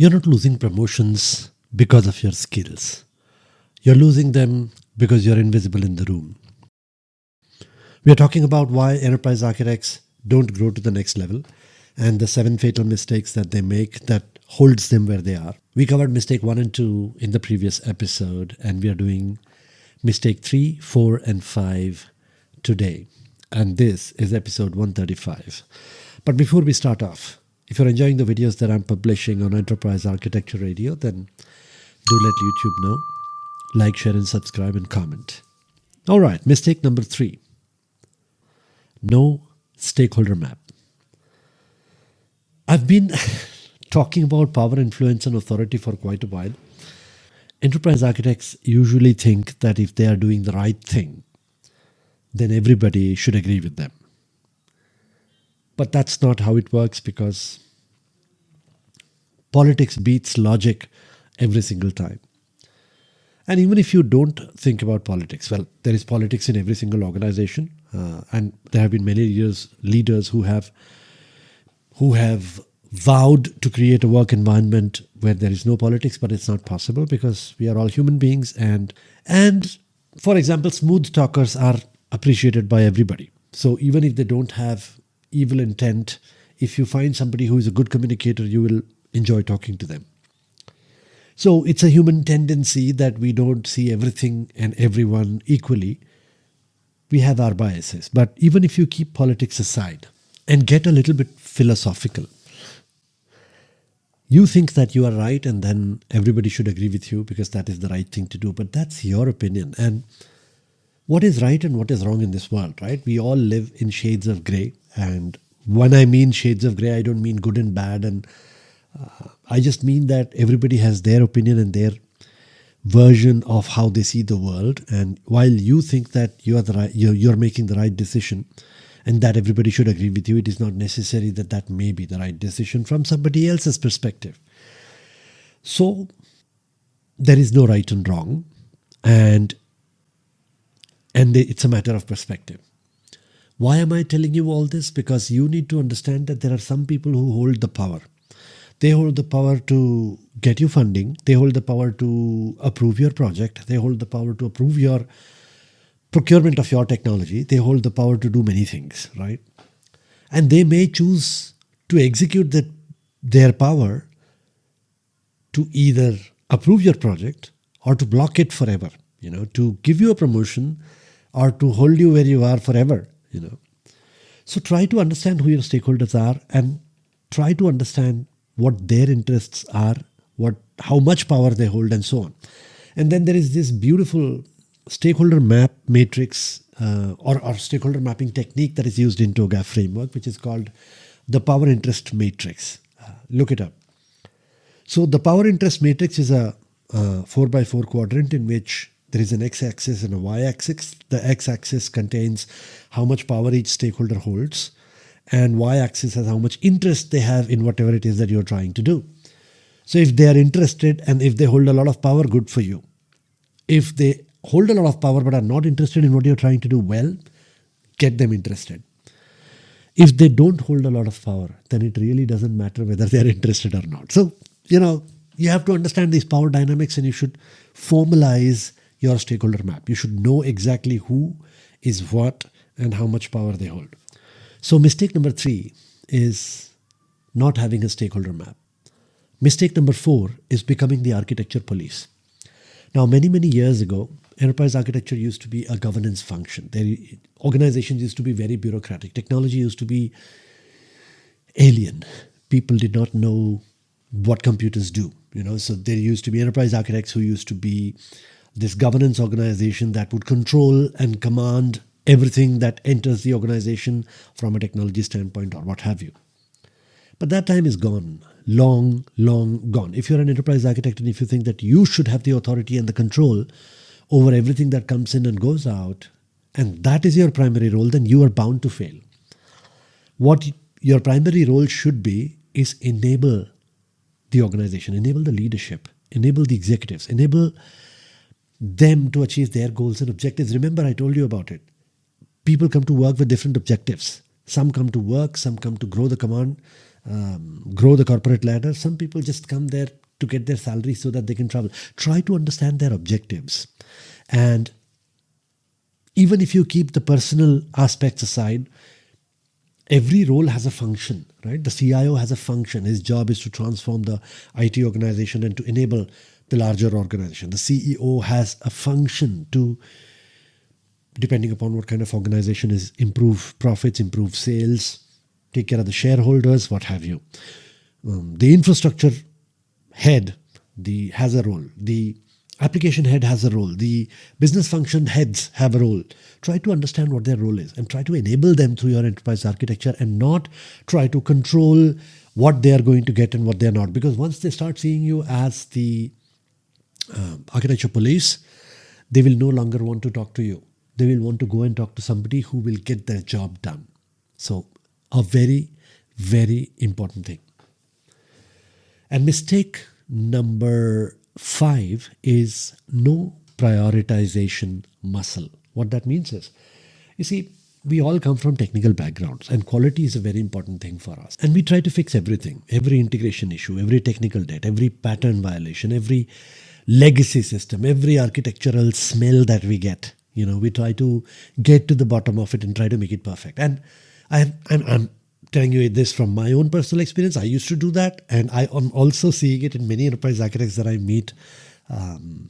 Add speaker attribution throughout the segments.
Speaker 1: You're not losing promotions because of your skills. You're losing them because you're invisible in the room. We are talking about why enterprise architects don't grow to the next level and the 7 fatal mistakes that they make that holds them where they are. We covered mistake 1 and 2 in the previous episode, and we are doing mistake 3, 4, and 5 today. And this is episode 135. But before we start off, if you're enjoying the videos that I'm publishing on Enterprise Architecture Radio, then do let YouTube know. Like, share, and subscribe, and comment. All right, mistake number 3. No stakeholder map. I've been talking about power, influence, and authority for quite a while. Enterprise architects usually think that if they are doing the right thing, then everybody should agree with them. But that's not how it works, because politics beats logic every single time. And even if you don't think about politics, well, there is politics in every single organization. And there have been many leaders who have vowed to create a work environment where there is no politics, but it's not possible because we are all human beings. And for example, smooth talkers are appreciated by everybody. So even if they don't have evil intent, if you find somebody who is a good communicator, you will enjoy talking to them. So it's a human tendency that we don't see everything and everyone equally. We have our biases. But even if you keep politics aside and get a little bit philosophical, you think that you are right and then everybody should agree with you because that is the right thing to do. But that's your opinion. And what is right and what is wrong in this world, right? We all live in shades of grey. And when I mean shades of grey, I don't mean good and bad. And I just mean that everybody has their opinion and their version of how they see the world. And while you think that you're making the right decision and that everybody should agree with you, it is not necessary that that may be the right decision from somebody else's perspective. So there is no right and wrong, and it's a matter of perspective. Why am I telling you all this? Because you need to understand that there are some people who hold the power. They hold the power to get you funding. They hold the power to approve your project. They hold the power to approve your procurement of your technology. They hold the power to do many things, right? And they may choose to execute their power to either approve your project or to block it forever, to give you a promotion or to hold you where you are forever, So try to understand who your stakeholders are and try to understand what their interests are, how much power they hold, and so on. And then there is this beautiful stakeholder map matrix or stakeholder mapping technique that is used in TOGAF framework, which is called the power interest matrix. Look it up. So the power interest matrix is a 4x4 quadrant in which there is an x-axis and a y-axis. The x-axis contains how much power each stakeholder holds, and y-axis has how much interest they have in whatever it is that you're trying to do. So if they are interested and if they hold a lot of power, good for you. If they hold a lot of power but are not interested in what you're trying to do, well, get them interested. If they don't hold a lot of power, then it really doesn't matter whether they're interested or not. So, you have to understand these power dynamics and you should formalize your stakeholder map. You should know exactly who is what and how much power they hold. So mistake number 3 is not having a stakeholder map. Mistake number 4 is becoming the architecture police. Now, many, many years ago, enterprise architecture used to be a governance function. Organizations used to be very bureaucratic. Technology used to be alien. People did not know what computers do. So there used to be enterprise architects who used to be this governance organization that would control and command everything that enters the organization from a technology standpoint or what have you. But that time is gone. Long, long gone. If you're an enterprise architect and if you think that you should have the authority and the control over everything that comes in and goes out, and that is your primary role, then you are bound to fail. What your primary role should be is enable the organization, enable the leadership, enable the executives, enable them to achieve their goals and objectives. Remember, I told you about it. People come to work with different objectives. Some come to work, some come to grow the command grow the corporate ladder. Some people just come there to get their salary so that they can travel. Try to understand their objectives. And even if you keep the personal aspects aside, every role has a function, right? The CIO has a function. His job is to transform the IT organization and to enable the larger organization. The CEO has a function to, depending upon what kind of organization is, improve profits, improve sales, take care of the shareholders, what have you. The infrastructure head has a role. The application head has a role. The business function heads have a role. Try to understand what their role is and try to enable them through your enterprise architecture, and not try to control what they are going to get and what they are not. Because once they start seeing you as the architecture police, they will no longer want to talk to you. They will want to go and talk to somebody who will get their job done. So a very, very important thing. And mistake number 5 is no prioritization muscle. What that means is, you see, we all come from technical backgrounds, and quality is a very important thing for us. And we try to fix everything, every integration issue, every technical debt, every pattern violation, every legacy system, every architectural smell that we get. We try to get to the bottom of it and try to make it perfect. And I'm telling you this from my own personal experience. I used to do that, and I am also seeing it in many enterprise architects that I meet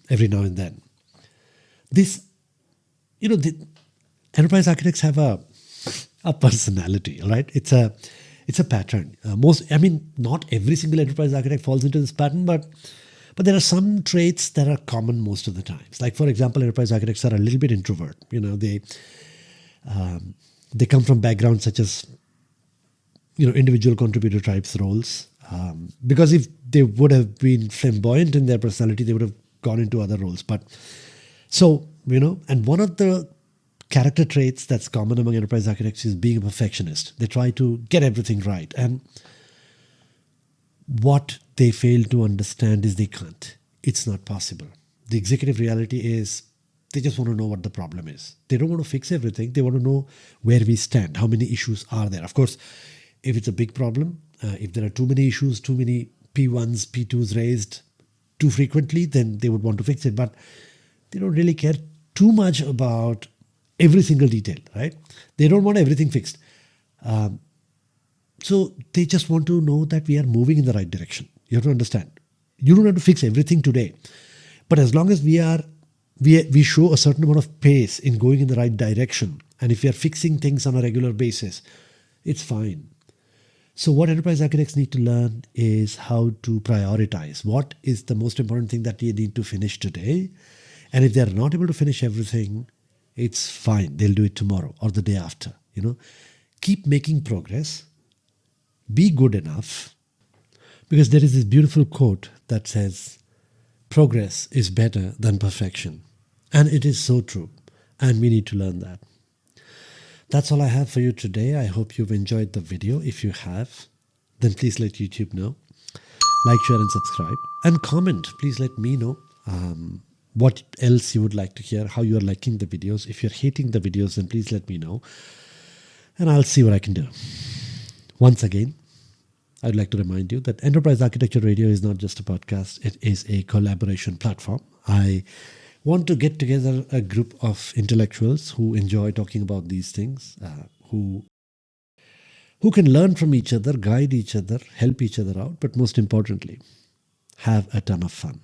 Speaker 1: every now and then. The enterprise architects have a personality, right? It's a pattern. Not every single enterprise architect falls into this pattern, but there are some traits that are common most of the times. Like, for example, enterprise architects are a little bit introvert. They come from backgrounds such as individual contributor types roles. Because if they would have been flamboyant in their personality, they would have gone into other roles. But and one of the character traits that's common among enterprise architects is being a perfectionist. They try to get everything right. And what they fail to understand is they can't. It's not possible. The executive reality is they just want to know what the problem is. They don't want to fix everything. They want to know where we stand, how many issues are there. Of course, if it's a big problem, if there are too many issues, too many P1s, P2s raised too frequently, then they would want to fix it. But they don't really care too much about every single detail, right? They don't want everything fixed. So they just want to know that we are moving in the right direction. You have to understand. You don't have to fix everything today. But as long as we show a certain amount of pace in going in the right direction, and if we are fixing things on a regular basis, it's fine. So what enterprise architects need to learn is how to prioritize. What is the most important thing that they need to finish today? And if they're not able to finish everything, it's fine. They'll do it tomorrow or the day after. Keep making progress. Be good enough. Because there is this beautiful quote that says, progress is better than perfection. And it is so true. And we need to learn that. That's all I have for you today. I hope you've enjoyed the video. If you have, then please let YouTube know. Like, share, and subscribe. And comment. Please let me know what else you would like to hear, how you are liking the videos. If you're hating the videos, then please let me know. And I'll see what I can do. Once again, I'd like to remind you that Enterprise Architecture Radio is not just a podcast. It is a collaboration platform. I want to get together a group of intellectuals who enjoy talking about these things, who can learn from each other, guide each other, help each other out, but most importantly, have a ton of fun.